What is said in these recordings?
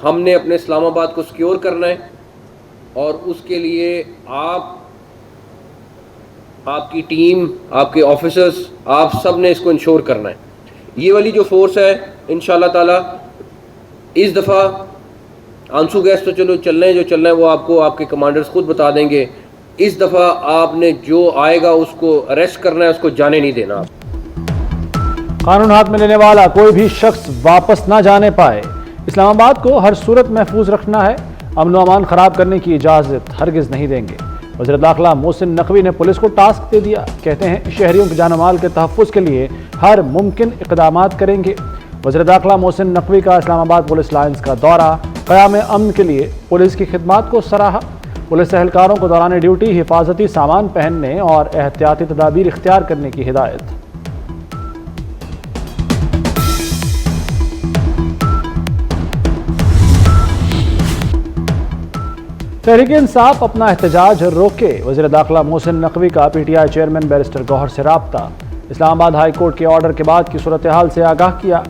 ہم نے اپنے اسلام آباد کو سیکیور کرنا ہے اور اس کے لیے آپ کی ٹیم، آپ کے آفیسرز، آپ سب نے اس کو انشور کرنا ہے. یہ والی جو فورس ہے انشاءاللہ تعالی اس دفعہ آنسو گیس تو چلو چلنا ہے، جو چلنا ہے وہ آپ کو آپ کے کمانڈرز خود بتا دیں گے. اس دفعہ آپ نے جو آئے گا اس کو اریسٹ کرنا ہے، اس کو جانے نہیں دینا. قانون ہاتھ میں لینے والا کوئی بھی شخص واپس نہ جانے پائے. اسلام آباد کو ہر صورت محفوظ رکھنا ہے، امن و امان خراب کرنے کی اجازت ہرگز نہیں دیں گے. وزیر داخلہ محسن نقوی نے پولیس کو ٹاسک دے دیا. کہتے ہیں شہریوں کے جان و مال کے تحفظ کے لیے ہر ممکن اقدامات کریں گے. وزیر داخلہ محسن نقوی کا اسلام آباد پولیس لائنز کا دورہ، قیام امن کے لیے پولیس کی خدمات کو سراہا. پولیس اہلکاروں کو دوران ڈیوٹی حفاظتی سامان پہننے اور احتیاطی تدابیر اختیار کرنے کی ہدایت. تحریک انصاف اپنا احتجاج روکے. وزیر داخلہ محسن نقوی کا P T I chairman barrister Gohar سے رابطہ. اسلام آباد ہائی کورٹ کے آرڈر کے بعد کی صورتحال سے آگاہ کیا.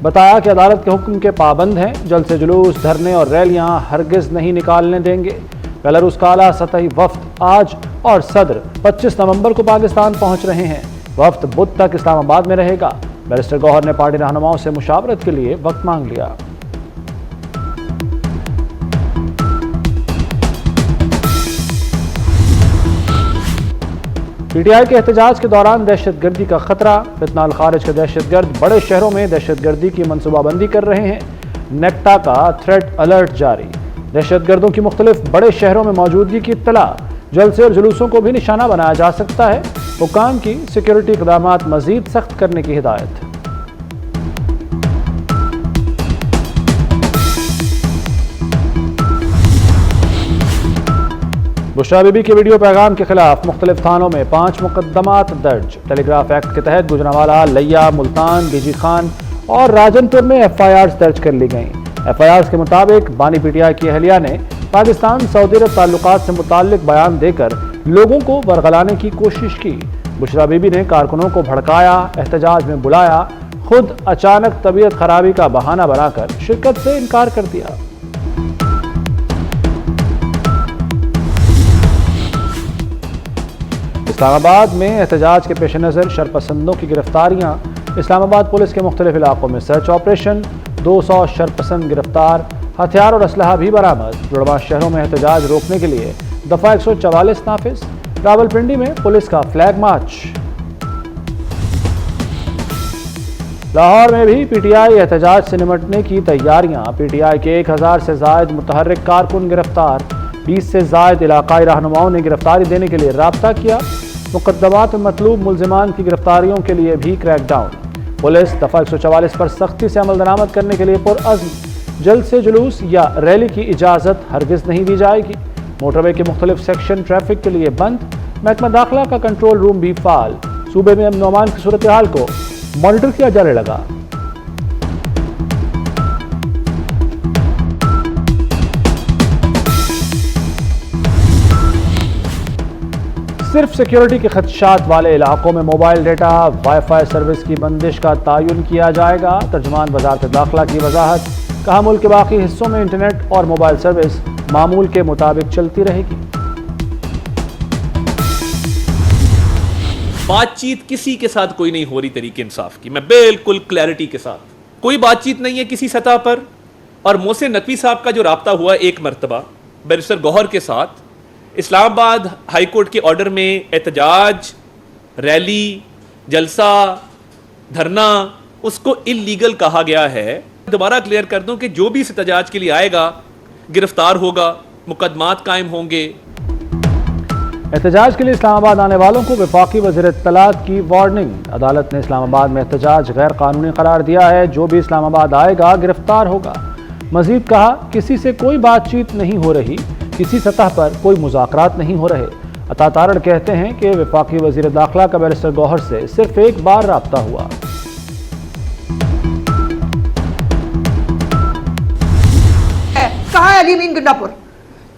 بتایا کہ عدالت کے حکم کے پابند ہیں، جلسے جلوس، دھرنے اور ریلیاں ہرگز نہیں نکالنے دیں گے. بیلاروس کا اعلیٰ سطحی وفد آج اور صدر 25 نومبر کو پاکستان پہنچ رہے ہیں. وفد بدھ تک اسلام آباد میں رہے گا. بیرسٹر گوہر نے پارٹی رہنماؤں سے مشاورت کے لیے وقت مانگ لیا. پی ٹی آئی کے احتجاج کے دوران دہشت گردی کا خطرہ. فتنہ الخارج کے دہشت گرد بڑے شہروں میں دہشت گردی کی منصوبہ بندی کر رہے ہیں. نیکٹا کا تھریٹ الرٹ جاری. دہشت گردوں کی مختلف بڑے شہروں میں موجودگی کی اطلاع. جلسے اور جلوسوں کو بھی نشانہ بنایا جا سکتا ہے. حکام کی سیکیورٹی اقدامات مزید سخت کرنے کی ہدایت. بشرا بی بی کے ویڈیو پیغام کے خلاف مختلف تھانوں میں 5 مقدمات درج. ٹیلی گراف ایکٹ کے تحت گجرانوالہ، لیا، ملتان، بی جی خان اور راجن پور میں ایف آئی آرز درج کر لی گئیں. ایف آئی آرز کے مطابق بانی پی ٹی آئی کی اہلیہ نے پاکستان سعودی عرب تعلقات سے متعلق بیان دے کر لوگوں کو ورغلانے کی کوشش کی. بشرا بی بی نے کارکنوں کو بھڑکایا، احتجاج میں بلایا، خود اچانک طبیعت خرابی کا بہانہ بنا کر شرکت سے انکار کر دیا. اسلام آباد میں احتجاج کے پیش نظر شرپسندوں کی گرفتاریاں. اسلام آباد پولیس کے مختلف علاقوں میں سرچ آپریشن. 200 شرپسند گرفتار، ہتھیار اور اسلحہ بھی برآمد. جڑواں شہروں میں احتجاج روکنے کے لیے دفعہ 144 نافذ. راولپنڈی میں پولیس کا فلیگ مارچ. لاہور میں بھی پی ٹی آئی احتجاج سے نمٹنے کی تیاریاں. پی ٹی آئی کے 1000 سے زائد متحرک کارکن گرفتار. 20 سے زائد علاقائی رہنماؤں نے گرفتاری دینے کے لیے رابطہ کیا. مقدمات میں مطلوب ملزمان کی گرفتاریوں کے لیے بھی کریک ڈاؤن. پولیس دفعہ 144 پر سختی سے عمل درآمد کرنے کے لیے پرعزم. جلسے جلوس یا ریلی کی اجازت ہرگز نہیں دی جائے گی. موٹر وے کے مختلف سیکشن ٹریفک کے لیے بند. محکمہ داخلہ کا کنٹرول روم بھی فعال. صوبے میں امن و امان کی صورتحال کو مانیٹر کیا جانے لگا. صرف سیکیورٹی کے خدشات والے علاقوں میں mobile data wi fi service کی بندش کا تعین کیا جائے گا. ترجمان وزارت داخلہ کی وضاحت. کہا ملک کے باقی حصوں میں انٹرنیٹ اور موبائل سروس معمول کے مطابق چلتی رہے گی. بات چیت کسی کے ساتھ کوئی نہیں ہو رہی تحریک انصاف کی. میں بالکل کلیئرٹی کے ساتھ، کوئی بات چیت نہیں ہے کسی سطح پر. اور محسن نقوی صاحب کا جو رابطہ ہوا ایک مرتبہ بیرسٹر گوہر کے ساتھ، اسلام آباد ہائی کورٹ کے آرڈر میں احتجاج، ریلی، جلسہ، دھرنا، اس کو اللیگل کہا گیا ہے. دوبارہ کلیئر کر دوں کہ جو بھی اس احتجاج کے لیے آئے گا گرفتار ہوگا، مقدمات قائم ہوں گے. احتجاج کے لیے اسلام آباد آنے والوں کو وفاقی وزیر اطلاعات کی وارننگ. عدالت نے اسلام آباد میں احتجاج غیر قانونی قرار دیا ہے. جو بھی اسلام آباد آئے گا گرفتار ہوگا. مزید کہا کسی سے کوئی بات چیت نہیں ہو رہی، کسی سطح پر کوئی مذاکرات نہیں ہو رہے. عطا تارڑ کہتے ہیں کہ وفاقی وزیر داخلہ کا بیرسٹر گوہر سے صرف ایک بار رابطہ ہوا. کہاں ہے علی امین گنڈا پور؟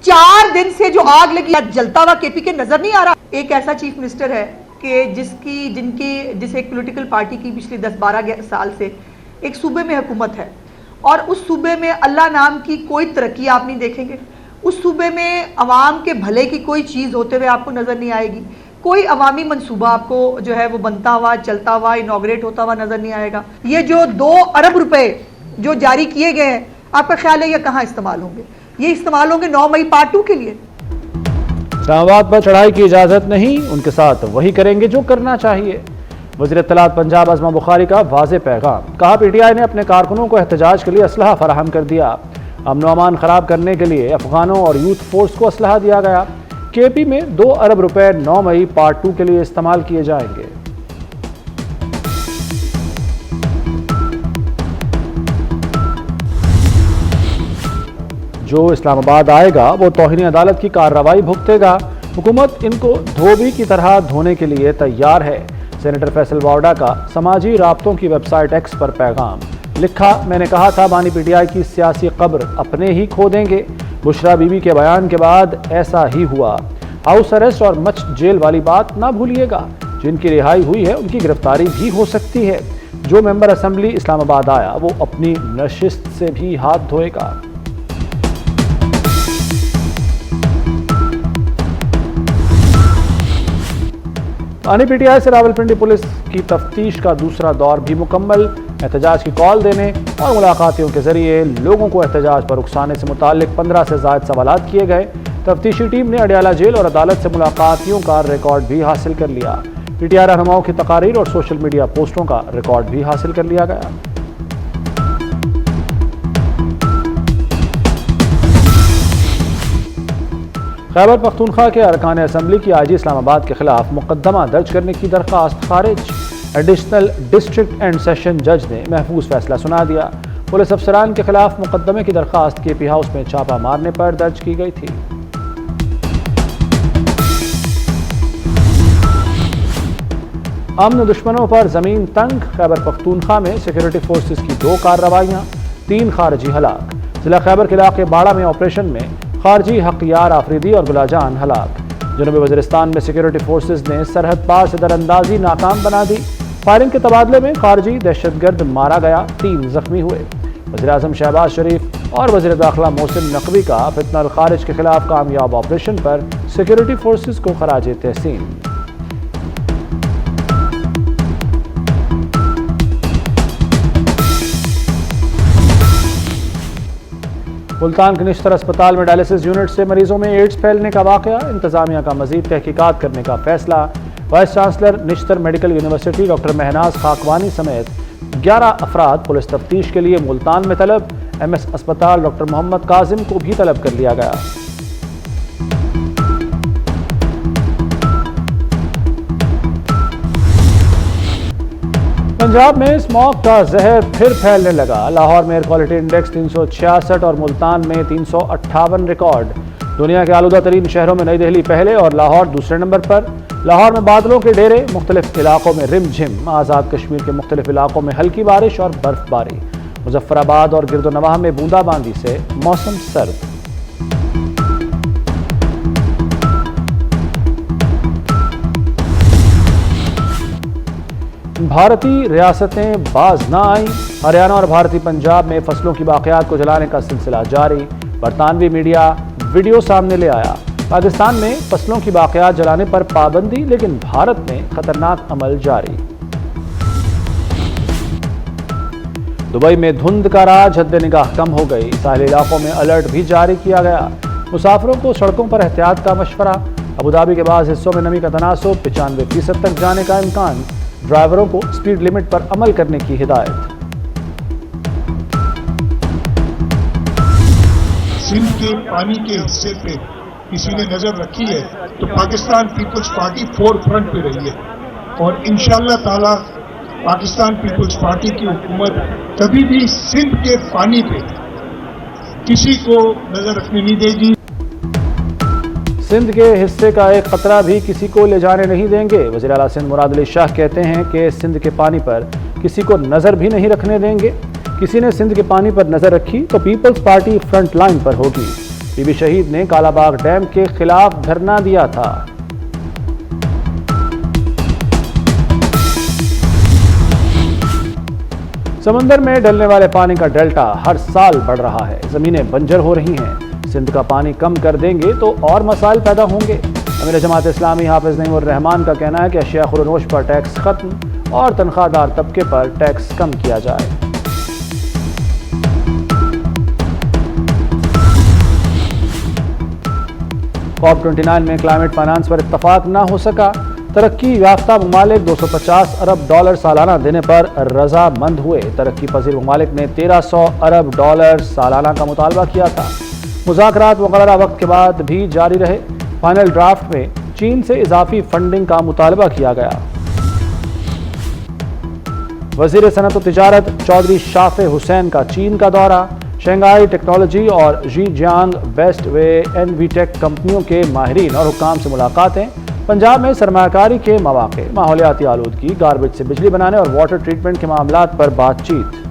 4 دن سے جو آگ لگی جلتا ہوا کے پی کے نظر نہیں آ رہا. ایک ایسا چیف منسٹر ہے کہ جس ایک پولیٹیکل پارٹی کی پچھلی 10-12 سال سے ایک صوبے میں حکومت ہے، اور اس صوبے میں اللہ نام کی کوئی ترقی آپ نہیں دیکھیں گے. اس صوبے میں عوام کے بھلے کی کوئی چیز ہوتے ہوئے آپ کو نظر نہیں آئے گی. کوئی عوامی منصوبہ آپ کو جو ہے وہ بنتا ہوا, چلتا ہوا, انوگریٹ ہوتا ہوا نظر نہیں آئے گا. یہ جو 2 ارب روپے جو جاری کیے گئے ہیں, آپ کا خیال ہے یہ کہاں استعمال ہوں گے؟ یہ استعمال ہوں گے 9 مئی پارٹ 2 کے لیے. اسلام آباد پر چڑھائی کی اجازت نہیں, ان کے ساتھ وہی کریں گے جو کرنا چاہیے. وزیر اطلاعات پنجاب عظمہ بخاری کا واضح پیغام. کہا پی ٹی آئی نے اپنے کارکنوں کو احتجاج کے لیے اسلحہ فراہم کر دیا. امن و امان خراب کرنے کے لیے افغانوں اور یوتھ فورس کو اسلحہ دیا گیا. کے پی میں 2 ارب روپے 9 مئی پارٹ 2 کے لیے استعمال کیے جائیں گے. جو اسلام آباد آئے گا وہ توہین عدالت کی کارروائی بھگتے گا. حکومت ان کو دھوبی کی طرح دھونے کے لیے تیار ہے. سینیٹر فیصل وارڈا کا سماجی رابطوں کی ویب سائٹ ایکس پر پیغام. لکھا, میں نے کہا تھا بانی پی ٹی آئی کی سیاسی قبر اپنے ہی کھو دیں گے. بشرا بی بی کے بیان کے بعد ایسا ہی ہوا. ہاؤس اریسٹ اور مچ جیل والی بات نہ بھولیے گا. جن کی رہائی ہوئی ہے ان کی گرفتاری بھی ہو سکتی ہے. جو ممبر اسمبلی اسلام آباد آیا وہ اپنی نشست سے بھی ہاتھ دھوئے گا. بانی پی ٹی آئی سے راولپنڈی پولیس کی تفتیش کا دوسرا دور بھی مکمل. احتجاج کی کال دینے اور ملاقاتیوں کے ذریعے لوگوں کو احتجاج پر اکسانے سے متعلق 15 سے زائد سوالات کیے گئے. تفتیشی ٹیم نے اڈیالہ جیل اور عدالت سے ملاقاتیوں کا ریکارڈ بھی حاصل کر لیا. پی ٹی آئی رہنماؤں کی تقاریر اور سوشل میڈیا پوسٹوں کا ریکارڈ بھی حاصل کر لیا گیا. خیبر پختونخوا کے ارکان اسمبلی کی آئی جی اسلام آباد کے خلاف مقدمہ درج کرنے کی درخواست خارج. ایڈیشنل ڈسٹرکٹ اینڈ سیشن جج نے محفوظ فیصلہ سنا دیا. پولیس افسران کے خلاف مقدمے کی درخواست کے پی ہاؤس میں چھاپہ مارنے پر درج کی گئی تھی. امن دشمنوں پر زمین تنگ. خیبر پختونخوا میں سیکورٹی فورسز کی 2 کارروائیاں, 3 خارجی ہلاک. ضلع خیبر کے علاقے باڑہ میں آپریشن میں خارجی حقیار آفریدی اور گلا جان ہلاک. جنوبی وزیرستان میں سیکورٹی فورسز نے سرحد پار سے در اندازی ناکام بنا دی. فائرنگ کے تبادلے میں خارجی دہشت گرد مارا گیا, 3 زخمی ہوئے. وزیر اعظم شہباز شریف اور وزیر داخلہ محسن نقوی کا فتنہ الخارج کے خلاف کامیاب آپریشن پر سیکورٹی فورسز کو خراج تحسین. ملتان کے نشتر اسپتال میں ڈائلسس یونٹ سے مریضوں میں ایڈز پھیلنے کا واقعہ. انتظامیہ کا مزید تحقیقات کرنے کا فیصلہ. Vice chancellor Nishtar medical university doctor Mahnaz Khakwani سمیت 11 افراد پولیس تفتیش کے لیے ملتان میں طلب. ایم ایس اسپتال ڈاکٹر محمد کاظم کو بھی طلب کر لیا گیا. پنجاب میں اسموگ کا زہر پھر پھیلنے لگا. لاہور میں ایئر کوالٹی انڈیکس 366 اور ملتان میں 358 ریکارڈ. دنیا کے آلودہ ترین شہروں میں نئی دہلی پہلے اور لاہور دوسرے نمبر پر. لاہور میں بادلوں کے ڈیرے, مختلف علاقوں میں رم جھم. آزاد کشمیر کے مختلف علاقوں میں ہلکی بارش اور برف باری. مظفر آباد اور گرد و نواح میں بوندا باندی سے موسم سرد. بھارتی ریاستیں باز نہ آئیں. ہریانہ اور بھارتی پنجاب میں فصلوں کی باقیات کو جلانے کا سلسلہ جاری. برطانوی میڈیا ویڈیو سامنے لے آیا. پاکستان میں فصلوں کی باقیات جلانے پر پابندی, لیکن بھارت میں خطرناک عمل جاری. دبئی میں دھند کا راج, حد نگاہ کم ہو گئی. ساحلی علاقوں میں الرٹ بھی جاری کیا گیا. مسافروں کو سڑکوں پر احتیاط کا مشورہ. ابوظہبی کے بعض حصوں میں نمی کا تناسب 95% تک جانے کا امکان. ڈرائیوروں کو سپیڈ لمٹ پر عمل کرنے کی ہدایت. سندھ کے پانی کے حصے پہ کسی نے نظر رکھی ہے تو Pakistan Peoples Party forefront پہ رہی ہے, اور انشاءاللہ تعالی پاکستان پیپلز پارٹی کی حکومت کبھی بھی سندھ کے پانی پہ کسی کو نظر رکھنے نہیں دے گی. سندھ کے حصے کا ایک قطرہ بھی کسی کو لے جانے نہیں دیں گے. وزیر اعلیٰ سندھ مراد علی شاہ کہتے ہیں کہ سندھ کے پانی پر کسی کو نظر بھی نہیں رکھنے دیں گے. کسی نے سندھ کے پانی پر نظر رکھی تو پیپلز پارٹی فرنٹ لائن پر ہوگی. بی بی شہید نے کالا باغ ڈیم کے خلاف دھرنا دیا تھا. سمندر میں ڈلنے والے پانی کا ڈیلٹا ہر سال بڑھ رہا ہے، زمینیں بنجر ہو رہی ہیں۔ سندھ کا پانی کم کر دیں گے تو اور مسائل پیدا ہوں گے۔ امیر جماعت اسلامی حافظ نعیم الرحمان کا کہنا ہے کہ اشیاء خورنوش پر ٹیکس ختم اور تنخواہ دار طبقے پر ٹیکس کم کیا جائے۔ COP 29 میں کلائمیٹ فائنانس پر اتفاق نہ ہو سکا، ترقی یافتہ ممالک $250 ارب سالانہ دینے پر رضامند ہوئے۔ ترقی پذیر ممالک نے $1300 ارب سالانہ کا مطالبہ کیا تھا۔ مذاکرات مقررہ وقت کے بعد بھی جاری رہے۔ فائنل ڈرافٹ میں چین سے اضافی فنڈنگ کا مطالبہ کیا گیا۔ وزیر صنعت و تجارت چودھری شافع حسین کا چین کا دورہ، شنگھائی ٹیکنالوجی اور ژی جیانگ بیسٹ وے NV ٹیک کمپنیوں کے ماہرین اور حکام سے ملاقاتیں، پنجاب میں سرمایہ کاری کے مواقع، ماحولیاتی آلودگی، گاربیج سے بجلی بنانے اور واٹر ٹریٹمنٹ کے معاملات پر بات چیت۔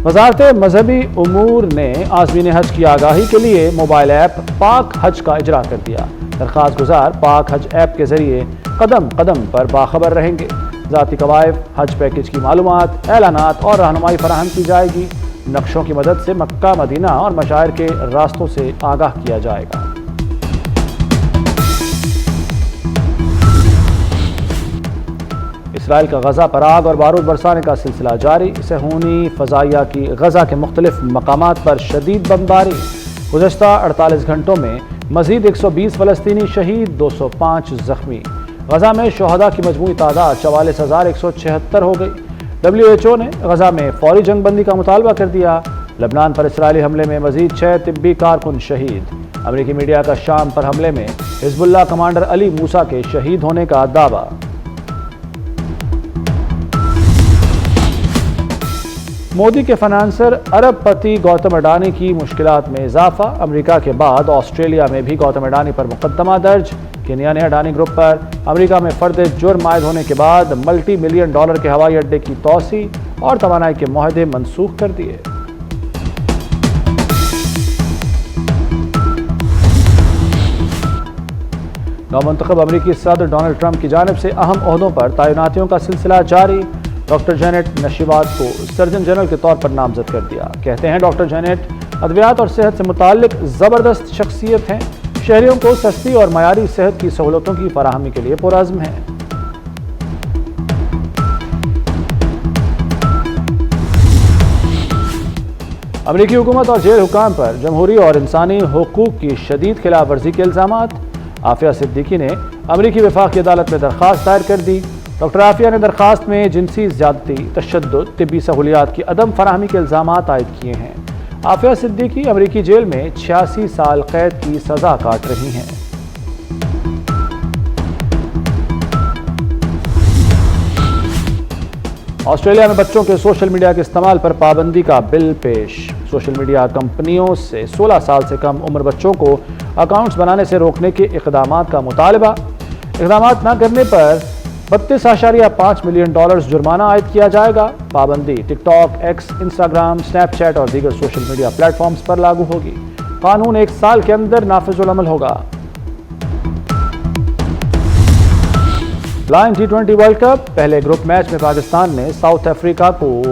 وزارت مذہبی امور نے عازمین حج کی آگاہی کے لیے موبائل ایپ پاک حج کا اجرا کر دیا۔ درخواست گزار پاک حج ایپ کے ذریعے قدم قدم پر باخبر رہیں گے۔ ذاتی قوائف، حج پیکج کی معلومات، اعلانات اور رہنمائی فراہم کی جائے گی۔ نقشوں کی مدد سے مکہ، مدینہ اور مشاعر کے راستوں سے آگاہ کیا جائے گا۔ اسرائیل کا غزہ پر آگ اور بارود برسانے کا سلسلہ جاری، صہیونی فضائیہ کی غزہ کے مختلف مقامات پر شدید بمباری۔ گزشتہ 48 گھنٹوں میں مزید 120 فلسطینی شہید، 205 زخمی۔ غزہ میں شہداء کی مجموعی تعداد 44,176 ہو گئی۔ WHO نے غزہ میں فوری جنگ بندی کا مطالبہ کر دیا۔ لبنان پر اسرائیلی حملے میں مزید 6 طبی کارکن شہید۔ امریکی میڈیا کا شام پر حملے میں حزب اللہ کمانڈر علی موسیٰ کے شہید ہونے کا دعویٰ۔ مودی کے فنانسر ارب پتی گوتم اڈانی کی مشکلات میں اضافہ، امریکہ کے بعد آسٹریلیا میں بھی گوتم اڈانی پر مقدمہ درج۔ کینیا نے اڈانی گروپ پر امریکہ میں فرد جرم عائد ہونے کے بعد ملٹی ملین ڈالر کے ہوائی اڈے کی توسیع اور توانائی کے معاہدے منسوخ کر دیے۔ نومنتخب امریکی صدر ڈونلڈ ٹرمپ کی جانب سے اہم عہدوں پر تعیناتیوں کا سلسلہ جاری۔ ڈاکٹر جینٹ نشیوات کو سرجن جنرل کے طور پر نامزد کر دیا۔ کہتے ہیں ڈاکٹر جینٹ ادویات اور صحت سے متعلق زبردست شخصیت ہیں، شہریوں کو سستی اور معیاری صحت کی سہولتوں کی فراہمی کے لیے پرعزم ہیں۔ امریکی حکومت اور جیل حکام پر جمہوری اور انسانی حقوق کی شدید خلاف ورزی کے الزامات۔ عافیہ صدیقی نے امریکی وفاقی عدالت میں درخواست دائر کر دی۔ ڈاکٹر عافیہ نے درخواست میں جنسی زیادتی، تشدد، طبی سہولیات کی عدم فراہمی کے الزامات عائد کیے ہیں۔ عافیہ صدیقی امریکی جیل میں 86 سال قید کی سزا کاٹ رہی ہیں۔ آسٹریلیا میں بچوں کے سوشل میڈیا کے استعمال پر پابندی کا بل پیش۔ سوشل میڈیا کمپنیوں سے 16 سال سے کم عمر بچوں کو اکاؤنٹس بنانے سے روکنے کے اقدامات کا مطالبہ۔ اقدامات نہ کرنے پر $32.5 ملین جرمانہ عائد کیا جائے گا۔ پابندی TikTok, X, Instagram, Snapchat اور دیگر سوشل میڈیا پلیٹ فارمز پر لاگو ہوگی۔ قانون 1 سال کے اندر نافذ العمل ہوگا۔ لائن T20 ورلڈ کپ پہلے گروپ میچ میں پاکستان نے ساؤتھ افریقہ کو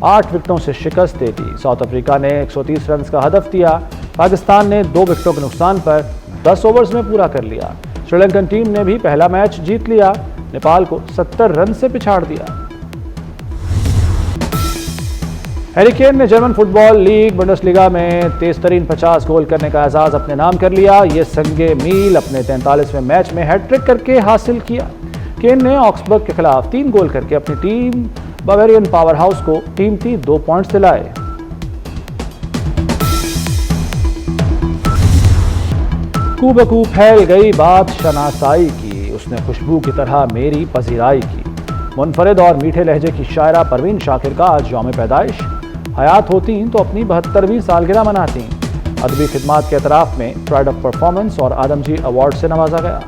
8 وکٹوں سے شکست دے دی۔ ساؤتھ افریقہ نے 130 رنز کا ہدف دیا۔ پاکستان نے 2 وکٹوں کے نقصان پر 10 اوورز میں پورا کر لیا۔ سری لنکن ٹیم نے بھی پہلا میچ جیت لیا، نیپال کو 70 رن سے پچھاڑ دیا۔ ہیری کین نے جرمن فٹ بال لیگ بنڈسلیگا میں تیز ترین 50 گول کرنے کا اعزاز اپنے نام کر لیا۔ یہ سنگ میل اپنے 43ویں میچ میں ہیٹ ٹرک کر کے حاصل کیا۔ کین نے آکسبرگ کے خلاف 3 گول کر کے اپنی ٹیم باویرین پاور ہاؤس کو قیمتی 2 پوائنٹس دلائے۔ کو بکو پھیل گئی بات شناسائی کی، اس نے خوشبو کی طرح میری پذیرائی کی۔ منفرد اور میٹھے لہجے کی شاعرہ پروین شاکر کا آج یوم پیدائش۔ حیات ہوتی تو اپنی 72ویں سالگرہ مناتی۔ ادبی خدمات کے اعتراف میں پرائڈ آف پرفارمنس اور آدم جی ایوارڈ سے نوازا گیا۔